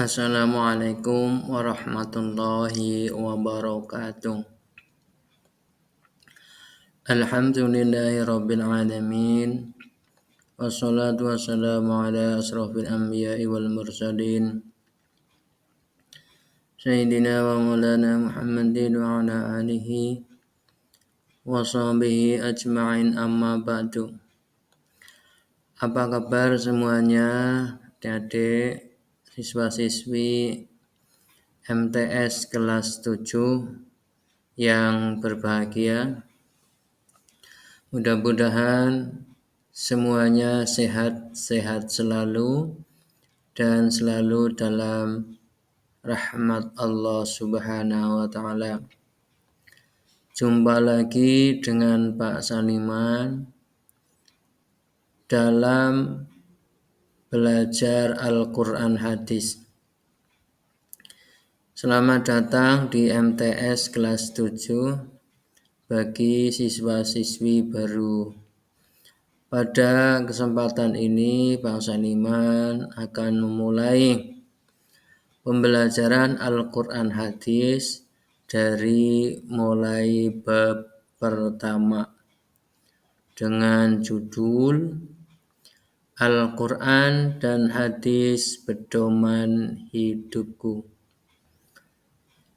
Assalamualaikum warahmatullahi wabarakatuh. Alhamdulillahi rabbil alamin. Wassalatu wassalamu ala asrafil anbiya'i wal mursalin. Sayyidina wa maulana Muhammadin wa ala alihi wa sahbihi ajma'in, amma ba'du. Apa kabar semuanya, adik-adik, siswa-siswi MTS kelas 7 yang berbahagia? Mudah-mudahan semuanya sehat-sehat selalu dan selalu dalam rahmat Allah Subhanahu wa taala. Jumpa lagi dengan Pak Saniman dalam belajar Al-Quran Hadis. Selamat datang di MTS kelas 7 bagi siswa-siswi baru. Pada kesempatan ini Pak Saniman akan memulai pembelajaran Al-Quran Hadis dari mulai bab pertama dengan judul Al-Quran dan Hadis Pedoman Hidupku.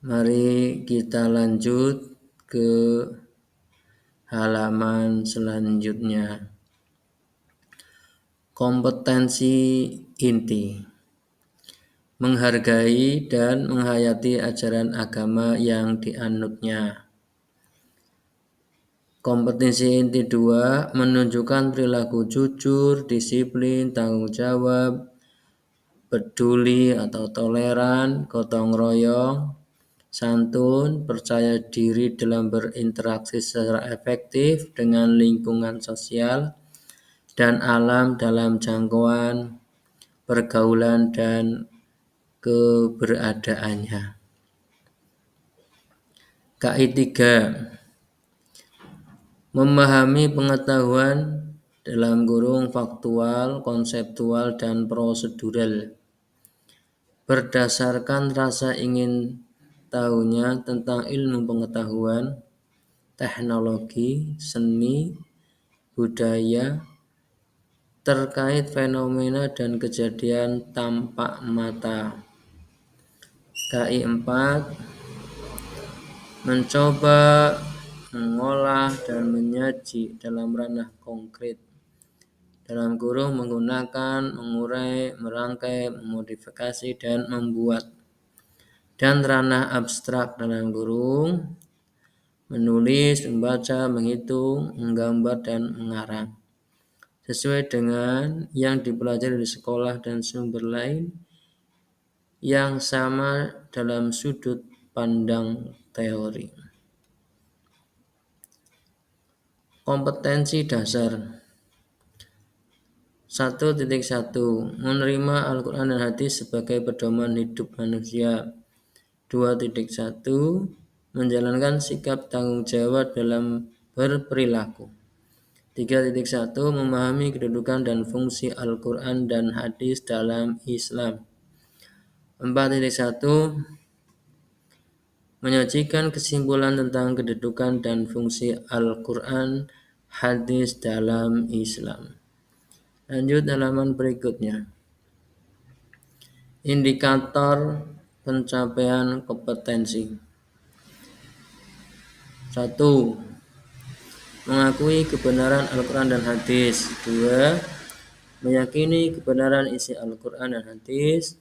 Mari kita lanjut ke halaman selanjutnya. Kompetensi inti: menghargai dan menghayati ajaran agama yang dianutnya. Kompetensi inti 2, menunjukkan perilaku jujur, disiplin, tanggung jawab, peduli atau toleran, gotong royong, santun, percaya diri dalam berinteraksi secara efektif dengan lingkungan sosial dan alam dalam jangkauan pergaulan dan keberadaannya. KI 3, memahami pengetahuan dalam kurung faktual, konseptual, dan prosedural berdasarkan rasa ingin tahunya tentang ilmu pengetahuan, teknologi, seni, budaya, terkait fenomena dan kejadian tampak mata. KI 4, mencoba, mengolah, dan menyaji dalam ranah konkret, dalam kurung menggunakan, mengurai, merangkai, memodifikasi, dan membuat, dan ranah abstrak dalam kurung menulis, membaca, menghitung, menggambar, dan mengarang sesuai dengan yang dipelajari di sekolah dan sumber lain yang sama dalam sudut pandang teori. Kompetensi dasar 1.1, menerima Al-Quran dan Hadis sebagai pedoman hidup manusia. 2.1, menjalankan sikap tanggung jawab dalam berperilaku. 3.1, memahami kedudukan dan fungsi Al-Quran dan Hadis dalam Islam. 4.1, menyajikan kesimpulan tentang kedudukan dan fungsi Al-Quran Hadis dalam Islam. Lanjut halaman berikutnya. Indikator pencapaian kompetensi. 1. Mengakui kebenaran Al-Quran dan Hadis. 2. Meyakini kebenaran isi Al-Quran dan Hadis.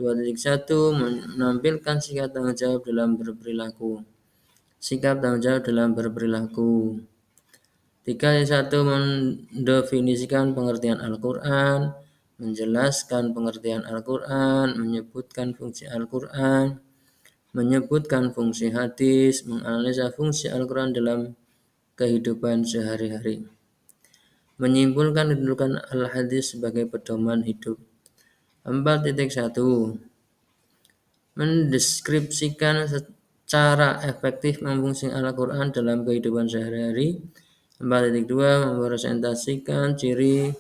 2.1, menampilkan sikap tanggung jawab dalam berperilaku. Sikap tanggung jawab dalam berperilaku. 3.1, mendefinisikan pengertian Al-Quran, menjelaskan pengertian Al-Quran, menyebutkan fungsi Al-Quran, menyebutkan fungsi hadis, menganalisa fungsi Al-Quran dalam kehidupan sehari-hari. Menyimpulkan kedudukan Al-Hadis sebagai pedoman hidup. 4.1, mendeskripsikan secara efektif memfungsikan Al-Quran dalam kehidupan sehari-hari. 4.2, merepresentasikan ciri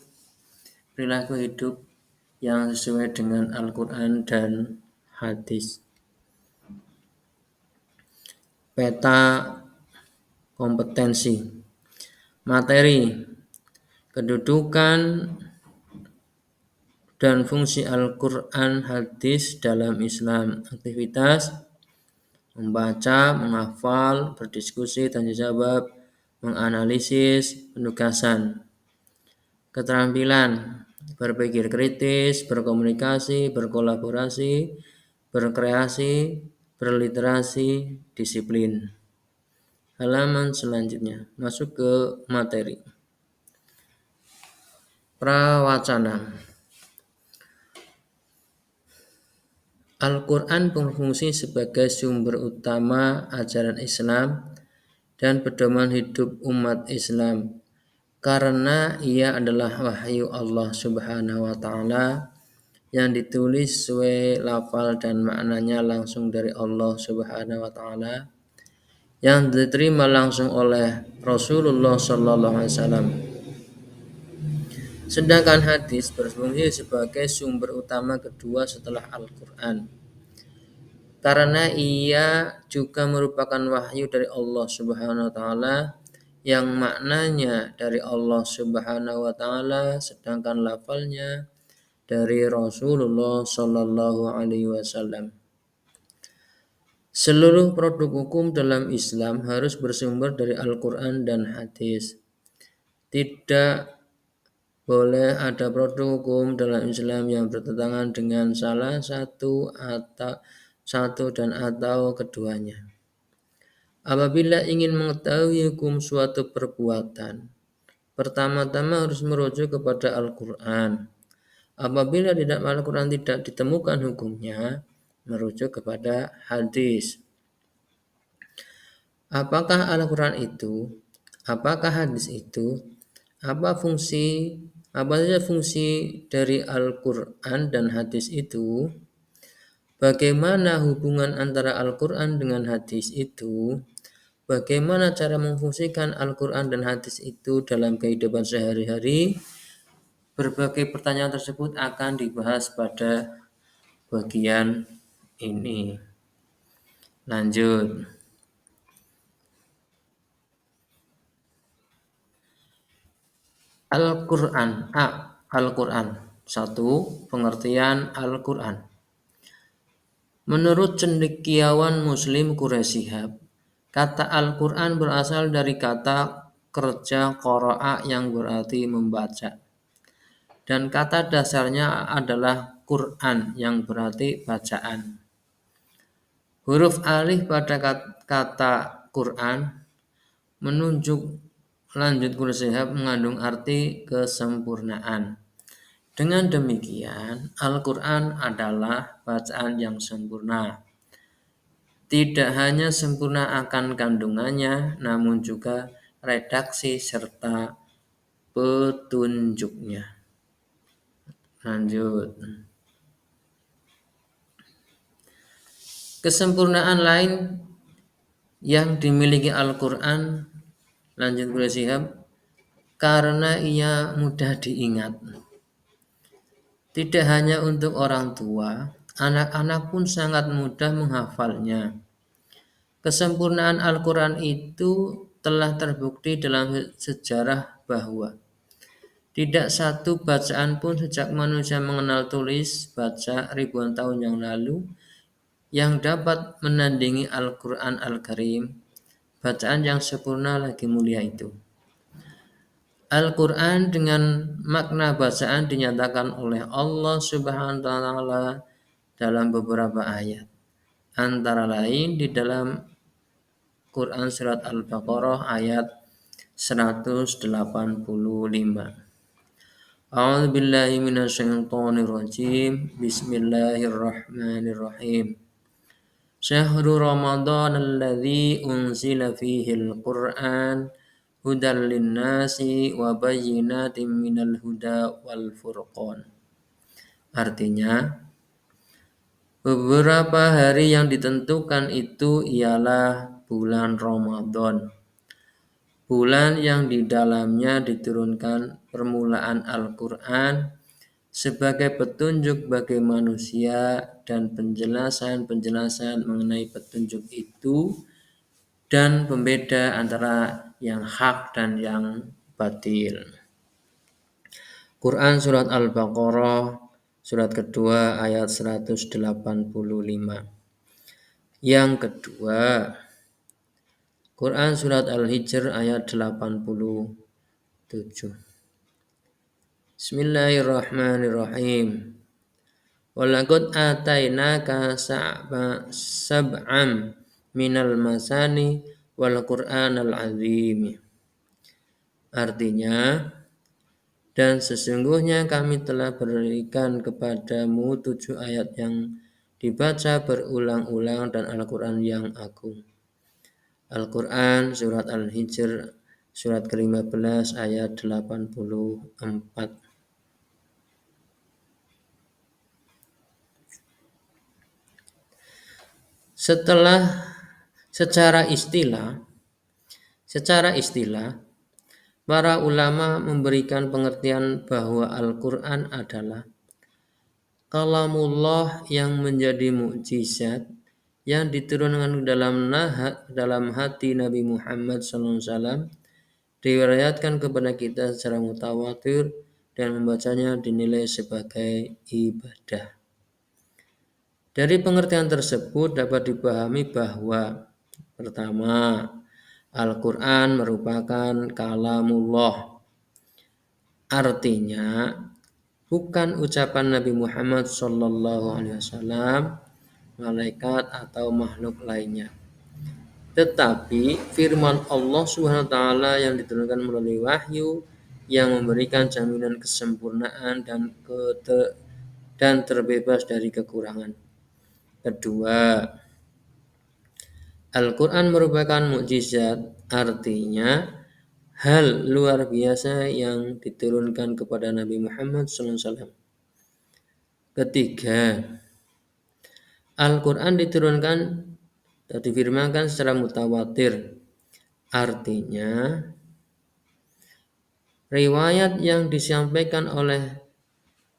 perilaku hidup yang sesuai dengan Al-Quran dan hadis. Peta kompetensi materi, kedudukan dan fungsi Al-Quran hadis dalam Islam, aktivitas, membaca, menghafal, berdiskusi, tanya jawab, menganalisis, penugasan. Keterampilan, berpikir kritis, berkomunikasi, berkolaborasi, berkreasi, berliterasi, disiplin. Halaman selanjutnya, masuk ke materi. Prawacana. Al-Quran berfungsi sebagai sumber utama ajaran Islam dan pedoman hidup umat Islam karena ia adalah wahyu Allah Subhanahu wa taala yang ditulis sesuai lafal dan maknanya langsung dari Allah Subhanahu wa taala yang diterima langsung oleh Rasulullah sallallahu alaihi wasallam. Sedangkan hadis berfungsi sebagai sumber utama kedua setelah Al-Quran karena ia juga merupakan wahyu dari Allah Subhanahu wa taala yang maknanya dari Allah Subhanahu wa taala sedangkan lafalnya dari Rasulullah sallallahu alaihi wasallam. Seluruh produk hukum dalam Islam harus bersumber dari Al-Quran dan hadis. Tidak boleh ada produk hukum dalam Islam yang bertentangan dengan salah satu dan atau keduanya. Apabila ingin mengetahui hukum suatu perbuatan, pertama-tama harus merujuk kepada Al-Quran. Apabila di dalam Al-Quran tidak ditemukan hukumnya, merujuk kepada hadis. Apakah Al-Quran itu? Apakah hadis itu? Apa saja fungsi dari Al-Quran dan hadis itu? Bagaimana hubungan antara Al-Quran dengan hadis itu? Bagaimana cara memfungsikan Al-Quran dan hadis itu dalam kehidupan sehari-hari? Berbagai pertanyaan tersebut akan dibahas pada bagian ini. Lanjut. Al-Quran. Al-Quran. 1. Pengertian Al-Quran. Menurut cendekiawan Muslim Quraisy Shihab, kata Al-Quran berasal dari kata kerja qara'a yang berarti membaca. Dan kata dasarnya adalah Quran yang berarti bacaan. Huruf alif pada kata Quran menunjuk lanjut Quraisy Shihab mengandung arti kesempurnaan. Dengan demikian, Al-Quran adalah bacaan yang sempurna. Tidak hanya sempurna akan kandungannya, namun juga redaksi serta petunjuknya. Lanjut. Kesempurnaan lain yang dimiliki Al-Quran, lanjut Quraisy Shihab, karena ia mudah diingat. Tidak hanya untuk orang tua, anak-anak pun sangat mudah menghafalnya. Kesempurnaan Al-Quran itu telah terbukti dalam sejarah bahwa tidak satu bacaan pun sejak manusia mengenal tulis baca ribuan tahun yang lalu yang dapat menandingi Al-Quran Al-Karim, bacaan yang sempurna lagi mulia itu. Al-Quran dengan makna bacaan dinyatakan oleh Allah Subhanahu wa taala dalam beberapa ayat. Antara lain di dalam Quran surat Al-Baqarah ayat 185. A'udzu billahi minasyaitonir rajim. Bismillahirrahmanirrahim. Syahrul Ramadan alladzi unzila fihi al-Qur'an hudal linnasi wa bayyinatin minal huda wal furqan. Artinya, beberapa hari yang ditentukan itu ialah bulan Ramadan. Bulan yang di dalamnya diturunkan permulaan Al-Quran sebagai petunjuk bagi manusia dan penjelasan-penjelasan mengenai petunjuk itu dan pembeda antara yang hak dan yang batil. Quran surat Al-Baqarah surat kedua ayat 185. Yang kedua, Quran surat Al-Hijr ayat 87. Bismillahirrahmanirrahim. Walaqad atainaka sab'am minal masani wal Qur'anal azim. Artinya, dan sesungguhnya kami telah berikan kepadamu 7 ayat yang dibaca berulang-ulang dan Al-Quran yang agung. Al-Quran surat Al-Hijr surat ke-15 ayat 84. Secara istilah, para ulama memberikan pengertian bahwa Al-Quran adalah kalamullah yang menjadi mukjizat yang diturunkan dalam hati Nabi Muhammad SAW, diriwayatkan kepada kita secara mutawatir dan membacanya dinilai sebagai ibadah. Dari pengertian tersebut dapat dipahami bahwa pertama, Al-Quran merupakan kalamullah. Artinya, bukan ucapan Nabi Muhammad SAW, malaikat atau makhluk lainnya, tetapi firman Allah Subhanahu wa taala yang diturunkan melalui wahyu yang memberikan jaminan kesempurnaan dan terbebas dari kekurangan. Kedua, Al-Quran merupakan mukjizat, artinya hal luar biasa yang diturunkan kepada Nabi Muhammad SAW. Ketiga, Al-Quran diturunkan atau difirmankan secara mutawatir, artinya riwayat yang disampaikan oleh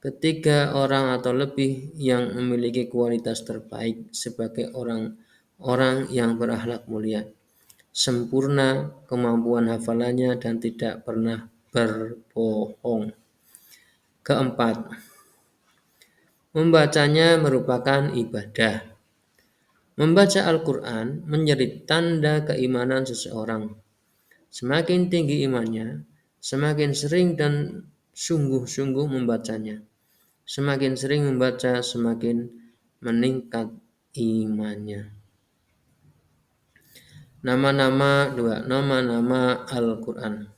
ketiga orang atau lebih yang memiliki kualitas terbaik sebagai orang-orang yang berakhlak mulia, sempurna kemampuan hafalannya dan tidak pernah berbohong. Keempat, membacanya merupakan ibadah. Membaca Al-Quran menjadi tanda keimanan seseorang. Semakin tinggi imannya, semakin sering dan sungguh-sungguh membacanya. Semakin sering membaca, semakin meningkat imannya. Nama-nama Al-Quran.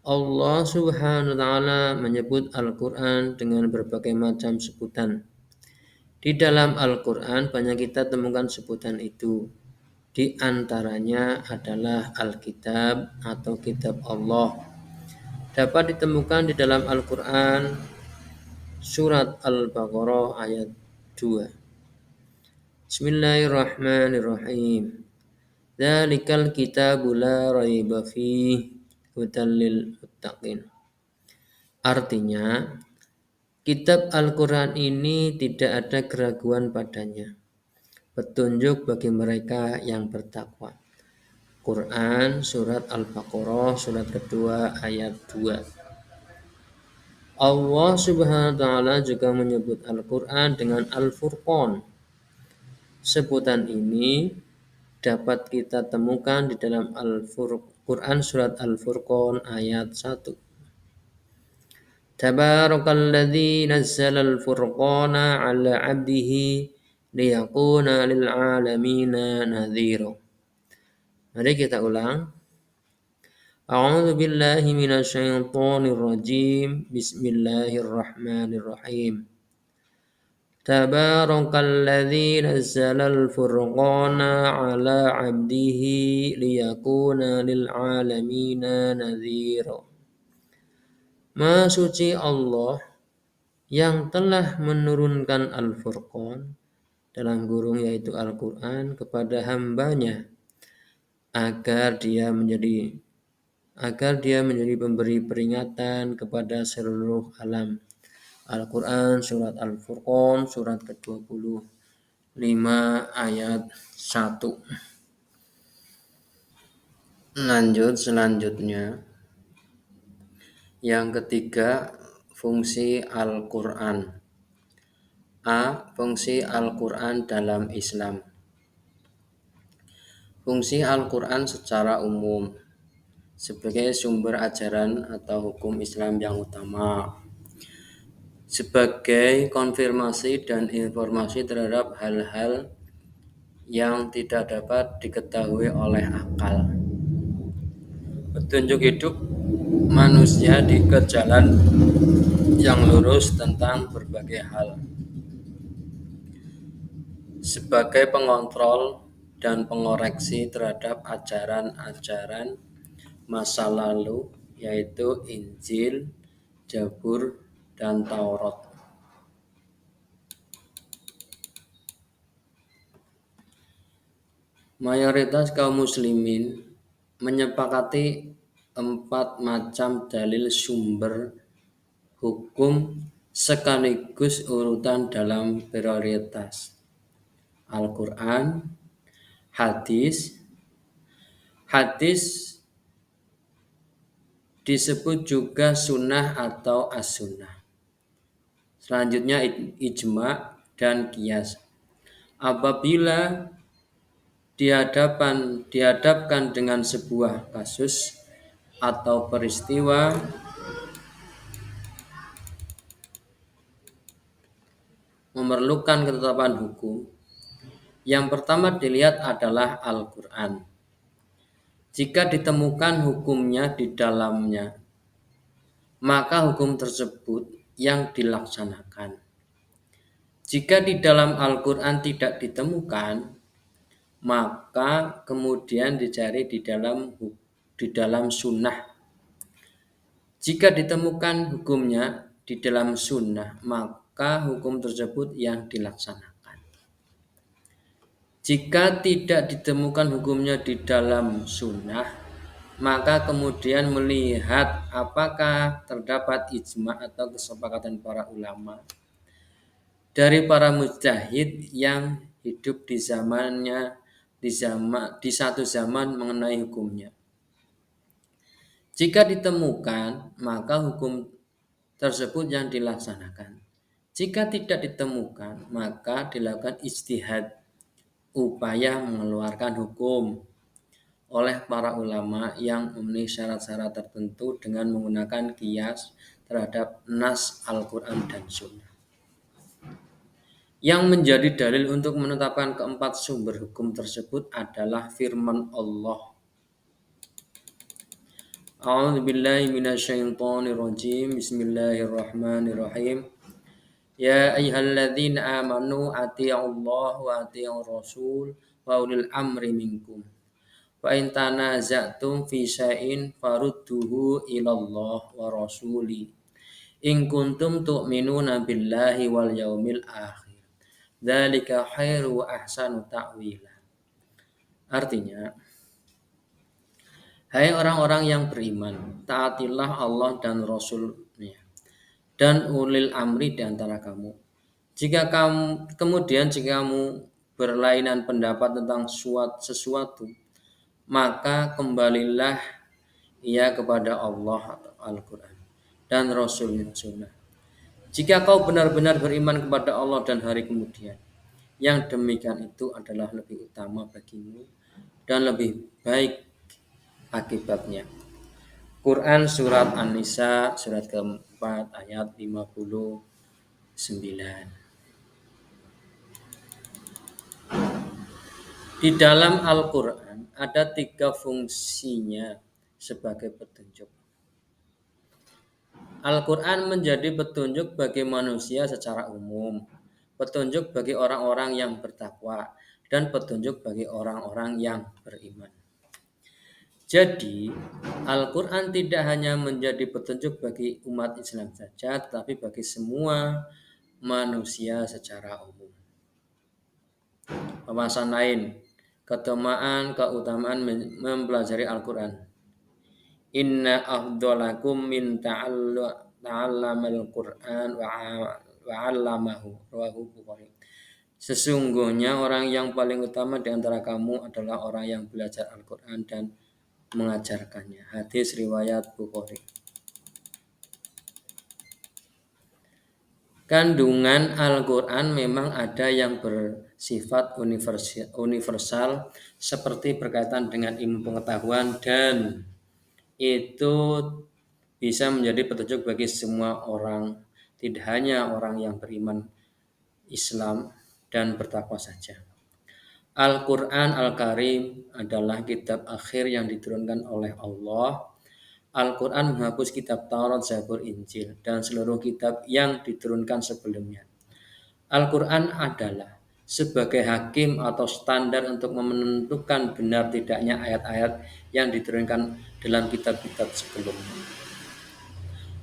Allah Subhanahu wa taala menyebut Al-Quran dengan berbagai macam sebutan. Di dalam Al-Quran banyak kita temukan sebutan itu. Di antaranya adalah Alkitab atau Kitab Allah. Dapat ditemukan di dalam Al-Quran surat Al-Baqarah ayat 2. Bismillahirrahmanirrahim. Dzalikal kitabu la raiba fihi hudal lil muttaqin. Artinya, kitab Al-Quran ini tidak ada keraguan padanya. Petunjuk bagi mereka yang bertakwa. Quran surat Al-Baqarah surat kedua ayat 2. Allah Subhanahu wa taala juga menyebut Al-Quran dengan Al-Furqan. Sebutan ini dapat kita temukan di dalam Quran surat Al-Furqan ayat 1. Tabarakalladzi nazzala al-furqana 'ala 'abdihi liyakuna lil 'alamina nadhira. Mari kita ulang. A'udzu billahi minasyaitonir rajim. Bismillahirrahmanirrahim. Tabarakalladzi nazzalal furqana 'ala 'abdihi liyakuna lil 'alamina nadhira. Maha suci Allah yang telah menurunkan Al-Furqan dalam kurung yaitu Al-Quran kepada hambanya agar dia menjadi pemberi peringatan kepada seluruh alam Al-Quran surat Al-Furqan surat ke-25 ayat 1. Lanjut selanjutnya. Yang ketiga, fungsi Al-Quran. A. Fungsi Al-Quran dalam Islam. Fungsi Al-Quran secara umum sebagai sumber ajaran atau hukum Islam yang utama, sebagai konfirmasi dan informasi terhadap hal-hal yang tidak dapat diketahui oleh akal. Petunjuk hidup manusia di ke jalan yang lurus tentang berbagai hal, sebagai pengontrol dan pengoreksi terhadap ajaran-ajaran masa lalu, yaitu Injil, Zabur, dan Taurat. Mayoritas kaum muslimin menyepakati 4 macam dalil sumber hukum sekaligus urutan dalam prioritas: Al-Quran, hadis. Hadis disebut juga sunnah atau as-sunnah. Selanjutnya ijma dan qiyas. Apabila dihadapkan dengan sebuah kasus atau peristiwa memerlukan ketetapan hukum, yang pertama dilihat adalah Al-Quran. Jika ditemukan hukumnya di dalamnya, maka hukum tersebut yang dilaksanakan. Jika di dalam Al-Quran tidak ditemukan, maka kemudian dicari di dalam sunnah. Jika ditemukan hukumnya di dalam sunnah, maka hukum tersebut yang dilaksanakan. Jika tidak ditemukan hukumnya di dalam sunnah, maka kemudian melihat apakah terdapat ijma atau kesepakatan para ulama dari para mujtahid yang hidup di zamannya, di satu zaman mengenai hukumnya. Jika ditemukan, maka hukum tersebut yang dilaksanakan. Jika tidak ditemukan, maka dilakukan ijtihad, upaya mengeluarkan hukum oleh para ulama yang memenuhi syarat-syarat tertentu dengan menggunakan qiyas terhadap nas Al-Quran dan Sunnah. Yang menjadi dalil untuk menetapkan keempat sumber hukum tersebut adalah firman Allah. A'udzubillahi minasyaitonirrajim. Bismillahirrahmanirrahim. Ya ayyuhalladzina amanu atti'ullaha wa atti'ur rasul wa ulil amri minkum. Fa in tanaza'tum fi syai'in farudduhu ilallah wa rasuli. In kuntum tu'minuna billahi wal yaumil akhir. Dzalika khairu wa ahsanu ta'wila. Artinya, hai orang-orang yang beriman, taatilah Allah dan Rasul-Nya dan ulil amri di antara kamu. Jika kamu berlainan pendapat tentang sesuatu, maka kembalilah ia kepada Allah atau Al-Quran dan Rasul-Nya Sunnah. Jika kau benar-benar beriman kepada Allah dan hari kemudian, yang demikian itu adalah lebih utama bagimu dan lebih baik akibatnya. Quran surat An-Nisa surat keempat ayat 59. Di dalam Al-Quran ada 3 fungsinya sebagai petunjuk. Al-Quran menjadi petunjuk bagi manusia secara umum, petunjuk bagi orang-orang yang bertakwa, dan petunjuk bagi orang-orang yang beriman. Jadi, Al-Quran tidak hanya menjadi petunjuk bagi umat Islam saja, tetapi bagi semua manusia secara umum. Pembahasan lain, keutamaan mempelajari Al-Quran. Inna afdolakum min ta'allamal Qur'an wa 'allamahu. Rawahu Bukhari. Sesungguhnya orang yang paling utama di antara kamu adalah orang yang belajar Al-Qur'an dan mengajarkannya. Hadis riwayat Bukhari. Kandungan Al-Quran memang ada yang bersifat universal seperti berkaitan dengan ilmu pengetahuan dan itu bisa menjadi petunjuk bagi semua orang, tidak hanya orang yang beriman Islam dan bertakwa saja. Al-Quran Al-Karim adalah kitab akhir yang diturunkan oleh Allah. Al-Quran menghapus kitab Taurat, Zabur, Injil, dan seluruh kitab yang diturunkan sebelumnya. Al-Quran adalah sebagai hakim atau standar untuk menentukan benar tidaknya ayat-ayat yang diturunkan dalam kitab-kitab sebelumnya.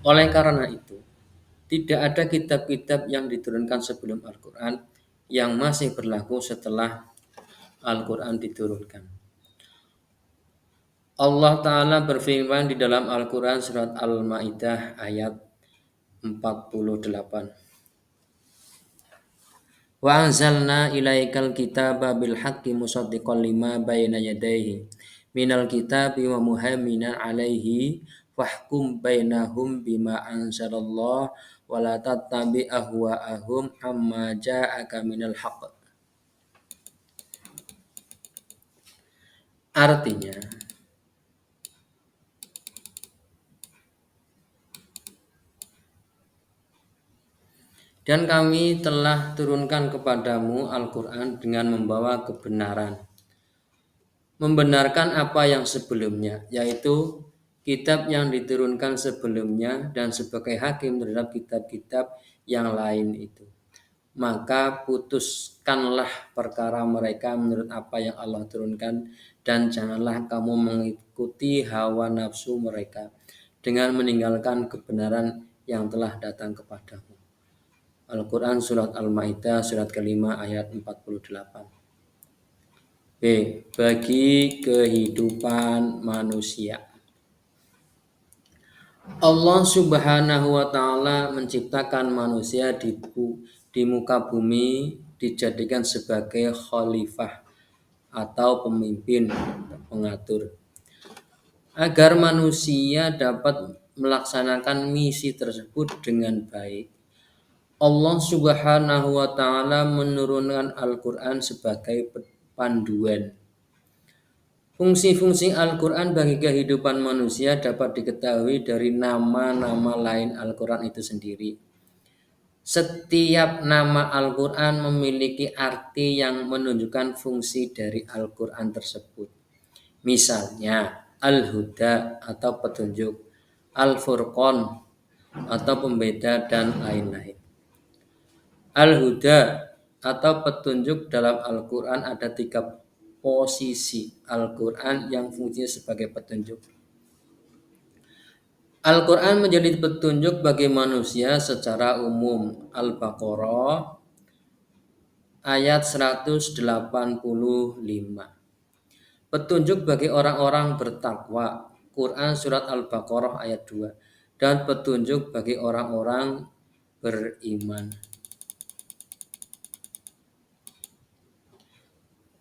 Oleh karena itu, tidak ada kitab-kitab yang diturunkan sebelum Al-Quran yang masih berlaku setelah Al-Quran diturunkan. Allah Ta'ala berfirman di dalam Al-Quran surat Al-Ma'idah ayat 48. Wa anzalna ilaikal kitaba bil haqqi musaddiqan lima bayna yadayhi minal kitabi wa muhaiminan alaihi fahkum bainahum bima anzalallah wa la tattabi ahwa'ahum amma ja'aka minal haqq. Artinya, dan kami telah turunkan kepadamu Al-Quran dengan membawa kebenaran. Membenarkan apa yang sebelumnya, yaitu kitab yang diturunkan sebelumnya dan sebagai hakim terhadap kitab-kitab yang lain itu. Maka putuskanlah perkara mereka menurut apa yang Allah turunkan dan janganlah kamu mengikuti hawa nafsu mereka dengan meninggalkan kebenaran yang telah datang kepadamu. Al-Quran Surat Al-Ma'idah Surat kelima ayat 48. B. Bagi kehidupan manusia. Allah Subhanahu wa Ta'ala menciptakan manusia di muka bumi dijadikan sebagai khalifah atau pemimpin, pengatur, agar manusia dapat melaksanakan misi tersebut dengan baik. Allah Subhanahu wa Ta'ala menurunkan Al-Quran sebagai panduan. Fungsi-fungsi Al-Quran bagi kehidupan manusia dapat diketahui dari nama-nama lain Al-Quran itu sendiri. Setiap nama Al-Quran memiliki arti yang menunjukkan fungsi dari Al-Quran tersebut. Misalnya, Al-Huda atau petunjuk, Al-Furqan atau pembeda, dan lain-lain. Al-Huda atau petunjuk dalam Al-Quran ada 3 posisi Al-Quran yang fungsinya sebagai petunjuk. Al-Quran menjadi petunjuk bagi manusia secara umum. Al-Baqarah ayat 185. Petunjuk bagi orang-orang bertakwa. Quran surat Al-Baqarah ayat 2. Dan petunjuk bagi orang-orang beriman.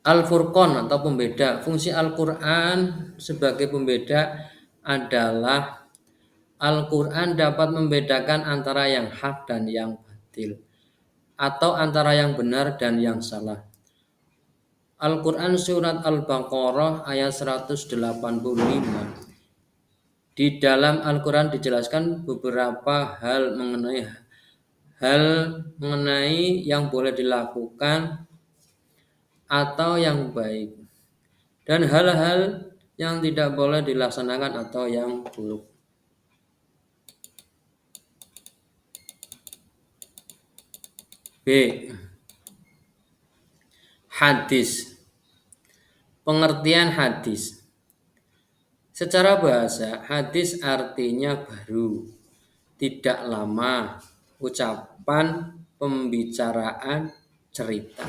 Al-Furqan atau pembeda. Fungsi Al-Quran sebagai pembeda adalah Al-Quran dapat membedakan antara yang hak dan yang batil, atau antara yang benar dan yang salah. Al-Quran surat Al-Baqarah ayat 185. Di dalam Al-Quran dijelaskan beberapa hal mengenai yang boleh dilakukan atau yang baik, dan hal-hal yang tidak boleh dilaksanakan atau yang buruk. B. Hadis. Pengertian hadis. Secara bahasa, hadis artinya baru, tidak lama, ucapan, pembicaraan, cerita.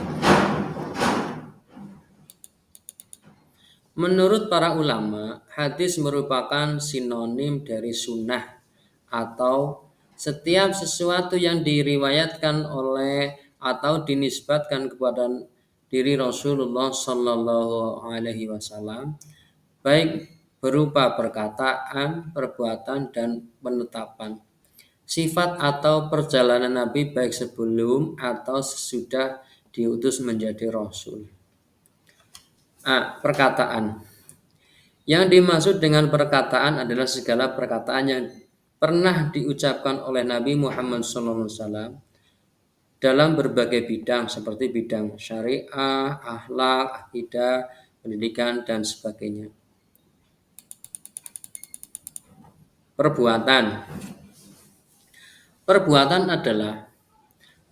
Menurut para ulama, hadis merupakan sinonim dari sunnah atau Setiap sesuatu yang diriwayatkan oleh atau dinisbatkan kepada diri Rasulullah Shallallahu Alaihi Wasallam, baik berupa perkataan, perbuatan, dan penetapan. Sifat atau perjalanan Nabi baik sebelum atau sesudah diutus menjadi Rasul. A. Perkataan. Yang dimaksud dengan perkataan adalah segala perkataan yang pernah diucapkan oleh Nabi Muhammad SAW dalam berbagai bidang seperti bidang syariah, akhlak, akidah, pendidikan, dan sebagainya. Perbuatan. Perbuatan adalah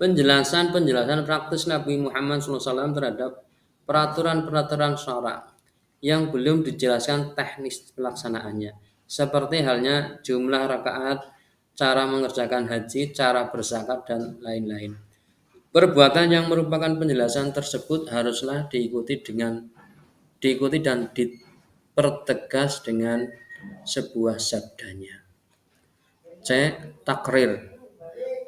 penjelasan-penjelasan praktis Nabi Muhammad SAW terhadap peraturan-peraturan syara yang belum dijelaskan teknis pelaksanaannya, seperti halnya jumlah rakaat, cara mengerjakan haji, cara berzakat, dan lain-lain. Perbuatan yang merupakan penjelasan tersebut haruslah diikuti dan dipertegas dengan sebuah sabdanya. C. Takrir.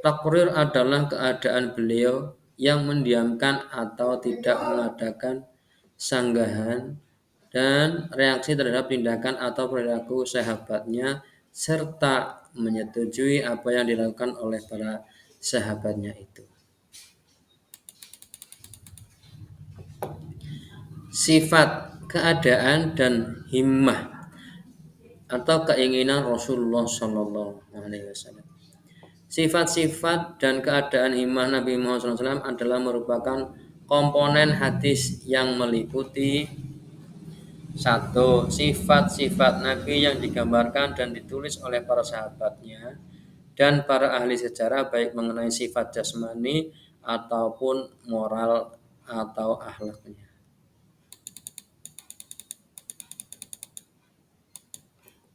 Takrir adalah keadaan beliau yang mendiamkan atau tidak mengadakan sanggahan dan reaksi terhadap tindakan atau perilaku sahabatnya serta menyetujui apa yang dilakukan oleh para sahabatnya itu. Sifat, keadaan, dan himmah atau keinginan Rasulullah Shallallahu Alaihi Wasallam. Sifat-sifat dan keadaan himmah Nabi Muhammad SAW adalah merupakan komponen hadis yang meliputi satu, sifat-sifat Nabi yang digambarkan dan ditulis oleh para sahabatnya dan para ahli sejarah baik mengenai sifat jasmani ataupun moral atau akhlaknya.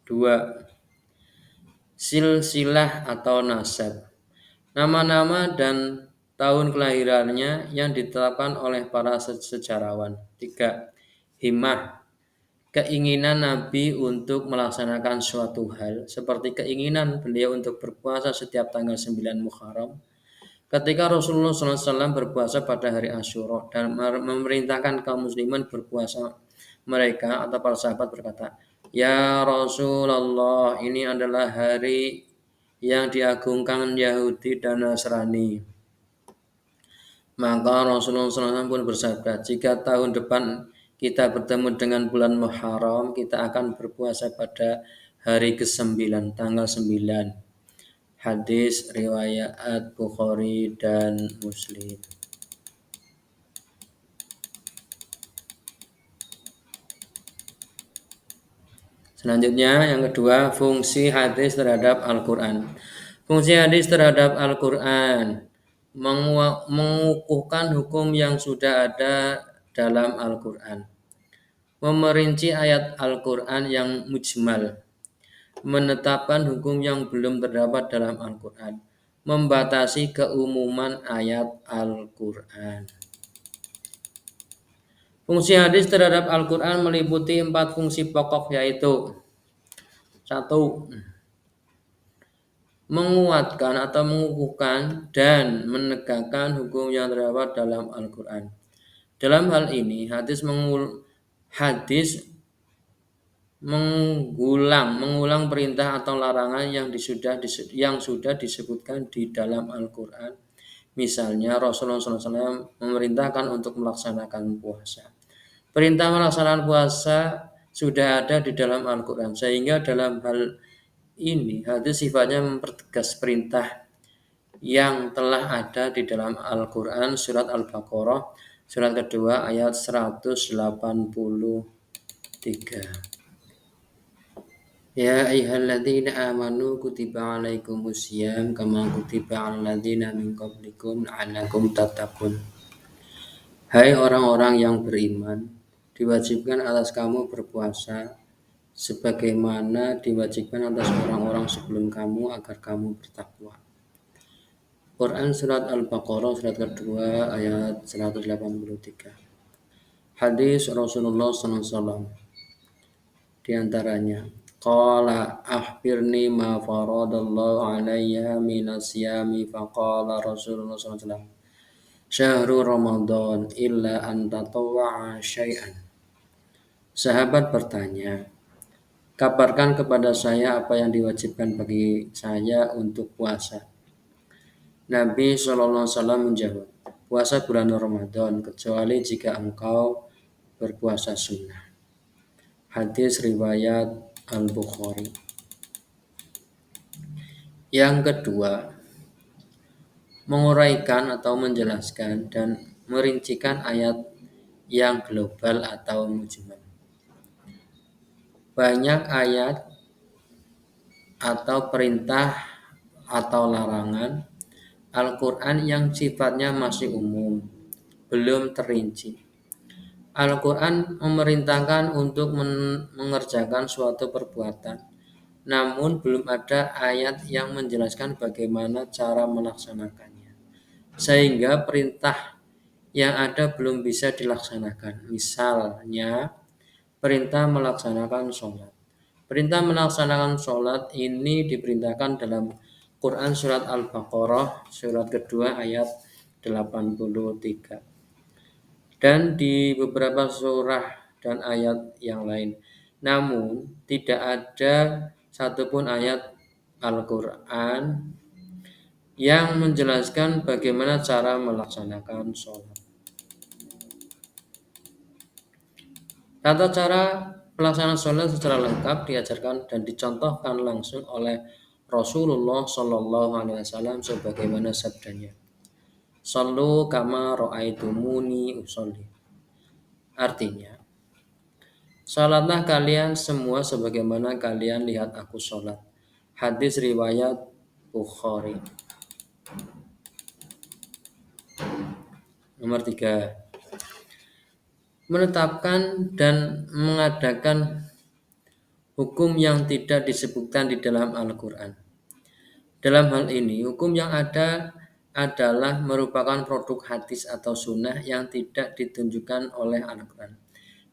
Dua, silsilah atau nasab. Nama-nama dan tahun kelahirannya yang ditetapkan oleh para sejarawan. Tiga, himmah. Keinginan Nabi untuk melaksanakan suatu hal, seperti keinginan beliau untuk berpuasa setiap tanggal 9 Muharram. Ketika Rasulullah SAW berpuasa pada hari Asyura dan memerintahkan kaum muslimin berpuasa, mereka atau para sahabat berkata, "Ya Rasulullah, ini adalah hari yang diagungkan Yahudi dan Nasrani." Maka Rasulullah SAW pun bersabda, jika tahun depan kita bertemu dengan bulan Muharram, kita akan berpuasa pada hari ke-9, tanggal 9. Hadis riwayat Bukhari dan Muslim. Selanjutnya yang kedua, fungsi hadis terhadap Al-Quran. Fungsi hadis terhadap Al-Quran mengukuhkan hukum yang sudah ada dalam Al-Quran, memerinci ayat Al-Quran yang mujmal, menetapkan hukum yang belum terdapat dalam Al-Quran, membatasi keumuman ayat Al-Quran. Fungsi hadis terhadap Al-Quran meliputi 4 fungsi pokok, yaitu 1. Menguatkan atau mengukuhkan dan menegakkan hukum yang terdapat dalam Al-Quran. Dalam hal ini, hadis mengulang perintah atau larangan yang sudah disebutkan di dalam Al-Quran. Misalnya, Rasulullah SAW memerintahkan untuk melaksanakan puasa. Perintah melaksanakan puasa sudah ada di dalam Al-Quran, sehingga dalam hal ini hadis sifatnya mempertegas perintah yang telah ada di dalam Al-Quran. Surat Al-Baqarah, surat kedua ayat 183. Ya ayyuhalladzina amanu kutiba alaikumusiyam kama kutiba alal ladzina min qablikum la'allakum tattaqun. Hai orang-orang yang beriman, diwajibkan atas kamu berpuasa sebagaimana diwajibkan atas orang-orang sebelum kamu agar kamu bertakwa. Quran surat Al-Baqarah surat kedua ayat 183. Hadis Rasulullah SAW di antaranya, qala akhbirni ma faradallahu alayya minas siyami faqala Rasulullah sallallahu alaihi wasallam syahru Ramadan illa an tatawwa'a syai'an. Sahabat bertanya, kabarkan kepada saya apa yang diwajibkan bagi saya untuk puasa. Nabi SAW menjawab, puasa bulan Ramadan kecuali jika engkau berpuasa sunnah. Hadis riwayat Al-Bukhari. Yang kedua, menguraikan atau menjelaskan dan merincikan ayat yang global atau mujmal. Banyak ayat atau perintah atau larangan Al-Quran yang sifatnya masih umum, belum terinci. Al-Quran memerintahkan untuk mengerjakan suatu perbuatan, namun belum ada ayat yang menjelaskan bagaimana cara melaksanakannya. Sehingga perintah yang ada belum bisa dilaksanakan. Misalnya, perintah melaksanakan sholat. Perintah melaksanakan sholat ini diperintahkan dalam Quran surat Al-Baqarah, surat kedua ayat 83. Dan di beberapa surah dan ayat yang lain. Namun, tidak ada satupun ayat Al-Quran yang menjelaskan bagaimana cara melaksanakan sholat. Tata cara pelaksanaan sholat secara lengkap diajarkan dan dicontohkan langsung oleh Rasulullah Shallallahu Alaihi Wasallam sebagaimana sabdanya. Sallu kama ro'aitumuni usolli. Artinya, salatlah kalian semua sebagaimana kalian lihat aku sholat. Hadis riwayat Bukhari. Nomor 3. Menetapkan dan mengadakan hukum yang tidak disebutkan di dalam Al-Quran. Dalam hal ini, hukum yang ada adalah merupakan produk hadis atau sunnah yang tidak ditunjukkan oleh Al-Quran.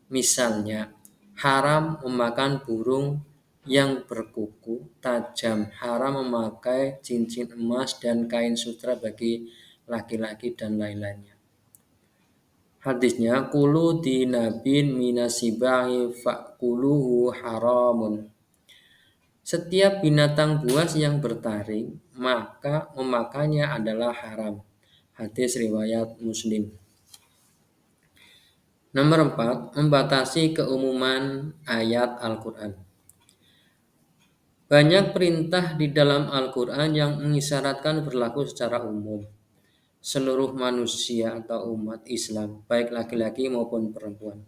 Misalnya, haram memakan burung yang berkuku tajam, haram memakai cincin emas dan kain sutra bagi laki-laki dan lain-lainnya. Hadisnya, kulu dinabin minasibai fa'kuluhu haramun. Setiap binatang buas yang bertaring, maka memakannya adalah haram. Hadis riwayat Muslim. Nomor 4, membatasi keumuman ayat Al-Quran. Banyak perintah di dalam Al-Quran yang mengisyaratkan berlaku secara umum. Seluruh manusia atau umat Islam, baik laki-laki maupun perempuan,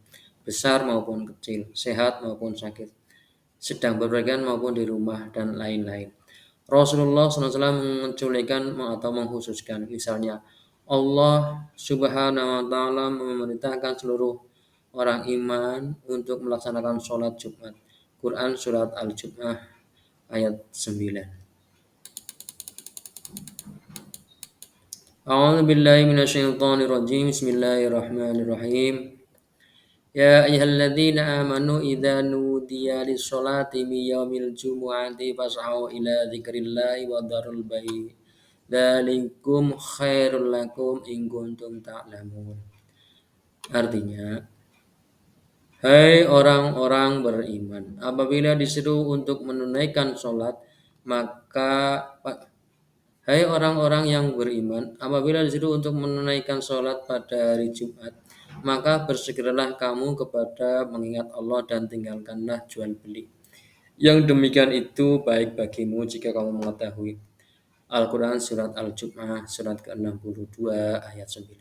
besar maupun kecil, sehat maupun sakit, sedang berpergian maupun di rumah, dan lain-lain. Rasulullah SAW mengecualikan atau mengkhususkan, misalnya Allah Subhanahu wa Ta'ala memerintahkan seluruh orang iman untuk melaksanakan sholat Jumat. Quran surat Al-Jum'ah ayat 9. A'udzu billahi minasyaitonir rajim. Bismillahirrahmanirrahim. Ya ayyuhalladzina amanu idza nudiya lis-sholati min yaumil jumu'ati fas'au ila dzikrillahi wa dzarul bai'. Dzalikum khairul lakum in kuntum ta'lamun. Artinya, hai orang-orang beriman, apabila disuruh untuk menunaikan sholat, maka hai orang-orang yang beriman, apabila disuruh untuk menunaikan sholat pada hari Jumat, maka bersegeralah kamu kepada mengingat Allah dan tinggalkanlah jual beli. Yang demikian itu baik bagimu jika kamu mengetahui. Al-Quran surat Al-Jum'ah surat ke-62 ayat 9.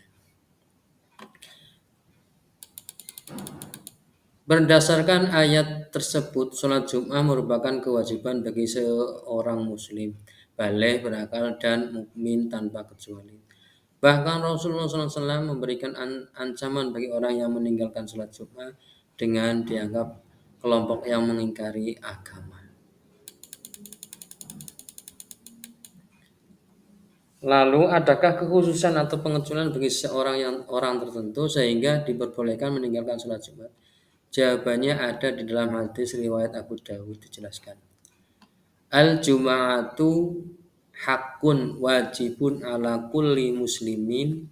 Berdasarkan ayat tersebut, sholat Jum'ah merupakan kewajiban bagi seorang muslim, baligh, berakal, dan mukmin tanpa kecuali. Bahkan Rasulullah SAW memberikan ancaman bagi orang yang meninggalkan sholat Jum'ah dengan dianggap kelompok yang mengingkari agama. Lalu, adakah kekhususan atau pengecualian bagi orang tertentu sehingga diperbolehkan meninggalkan sholat Jumat? Jawabannya ada di dalam hadis riwayat Abu Dawud dijelaskan. Al-jum'atu hakun wajibun ala kulli muslimin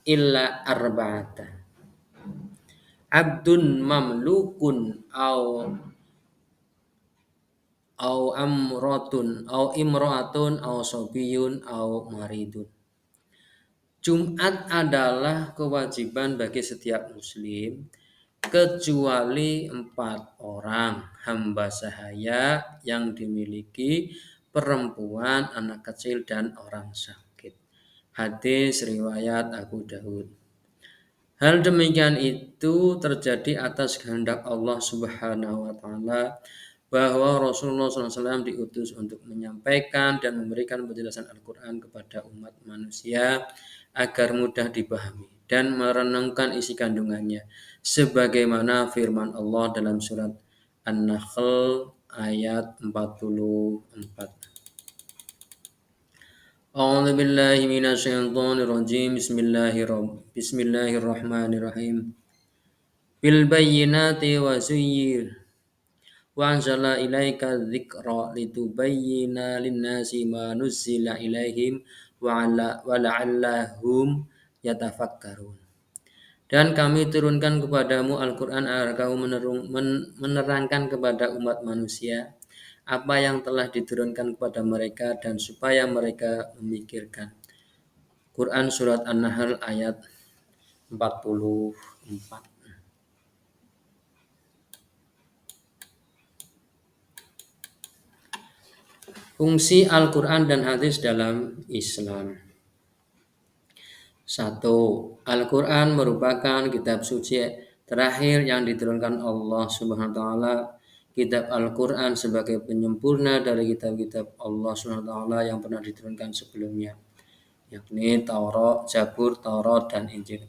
illa arba'ata. Abdun mamlukun au amrotun au imro'atun au sobiyun au maridun. Jumat adalah kewajiban bagi setiap muslim kecuali 4 orang hamba sahaya yang dimiliki perempuan, anak kecil, dan orang sakit. Hadis riwayat Abu Dawud. Hal demikian itu terjadi atas kehendak Allah Subhanahu wa Ta'ala, bahwa Rasulullah SAW diutus untuk menyampaikan dan memberikan penjelasan Al-Quran kepada umat manusia agar mudah dipahami dan merenungkan isi kandungannya, sebagaimana firman Allah dalam surat An-Nahl ayat 44. A'udzu billahi minasyaitonir rajim. Bismillahirrahmanirrahim. Bil bayyinati wa zuyyir wa anzala ilaika dzikra litubayyina lin-nasi ma nuzzila ilaihim wa la'allahum yatafakkarun. Dan kami turunkan kepadamu Al-Quran agar kamu menerangkan kepada umat manusia apa yang telah diturunkan kepada mereka dan supaya mereka memikirkan. Quran Surat An-Nahl ayat 44. Fungsi Al-Quran dan hadis dalam Islam. 1. Al-Quran merupakan kitab suci terakhir yang diturunkan Allah Subhanahu wa Ta'ala. Kitab Al-Quran sebagai penyempurna dari kitab-kitab Allah Subhanahu wa Ta'ala yang pernah diturunkan sebelumnya, yakni Taurat, Zabur, Taurat, dan Injil.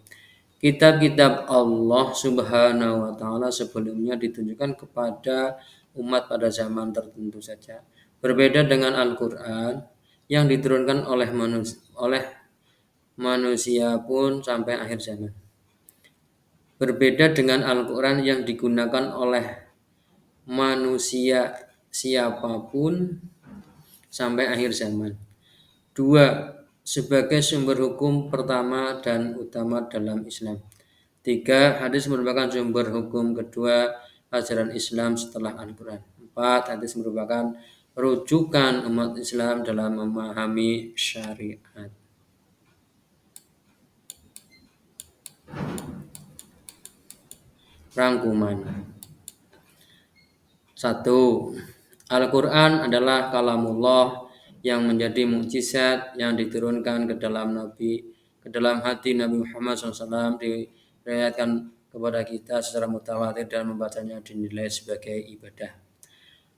Kitab-kitab Allah Subhanahu wa Ta'ala sebelumnya ditunjukkan kepada umat pada zaman tertentu saja. Berbeda dengan Al-Quran yang diturunkan oleh manusia pun sampai akhir zaman. Berbeda dengan Al-Quran yang digunakan oleh manusia siapapun sampai akhir zaman. 2. Sebagai sumber hukum pertama dan utama dalam Islam. 3. Hadis merupakan sumber hukum kedua ajaran Islam setelah Al-Quran. 4. Hadis merupakan rujukan umat Islam dalam memahami syariat. Rangkuman. 1. Al-Quran adalah kalamullah yang menjadi mukjizat yang diturunkan ke dalam hati Nabi Muhammad SAW, diriwayatkan kepada kita secara mutawatir dan membacanya dinilai sebagai ibadah.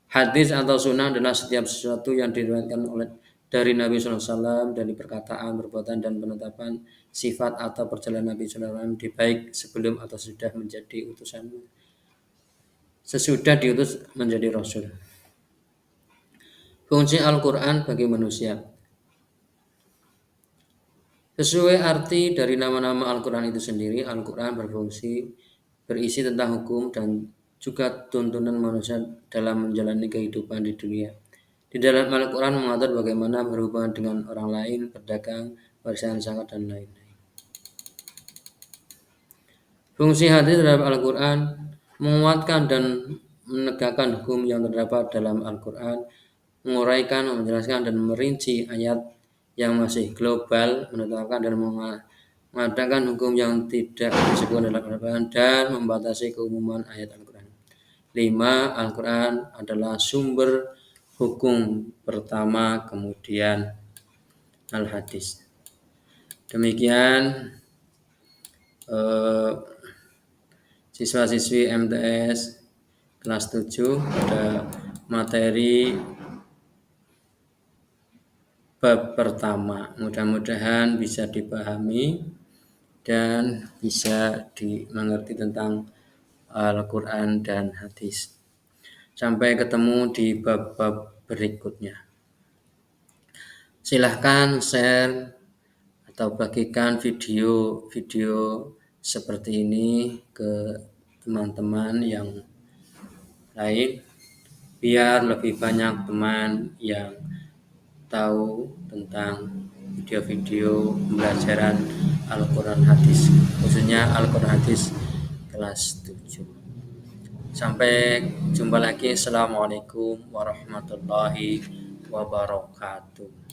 Hadis atau sunnah adalah setiap sesuatu yang diriwayatkan dari Nabi SAW dari perkataan, perbuatan, dan penetapan sifat atau perjalanan Nabi SAW baik sebelum atau sesudah diutus menjadi Rasul. Fungsi Al-Quran bagi manusia. Sesuai arti dari nama-nama Al-Quran itu sendiri, Al-Quran berisi tentang hukum dan juga tuntunan manusia dalam menjalani kehidupan di dunia. Di dalam Al-Quran mengatur bagaimana berhubungan dengan orang lain, berdagang, bersaing, zakat, dan lain-lain. Fungsi hadis terhadap Al-Quran menguatkan dan menegakkan hukum yang terdapat dalam Al-Quran, menguraikan, menjelaskan, dan merinci ayat yang masih global, menetapkan dan mengadakan hukum yang tidak disebut dalam Al-Quran, dan membatasi keumuman ayat Al-Quran. 5. Al-Quran adalah sumber hukum pertama, kemudian Al-Hadis. Demikian siswa-siswi MTS kelas 7 pada materi bab pertama. Mudah-mudahan bisa dipahami dan bisa dimengerti tentang Al-Quran dan hadis. Sampai ketemu di bab-bab berikutnya. Silahkan share atau bagikan video seperti ini ke teman-teman yang lain, biar lebih banyak teman yang tahu tentang video-video pembelajaran Al-Quran Hadis, khususnya Al-Quran Hadis kelas 7. Sampai jumpa lagi. Assalamualaikum warahmatullahi wabarakatuh.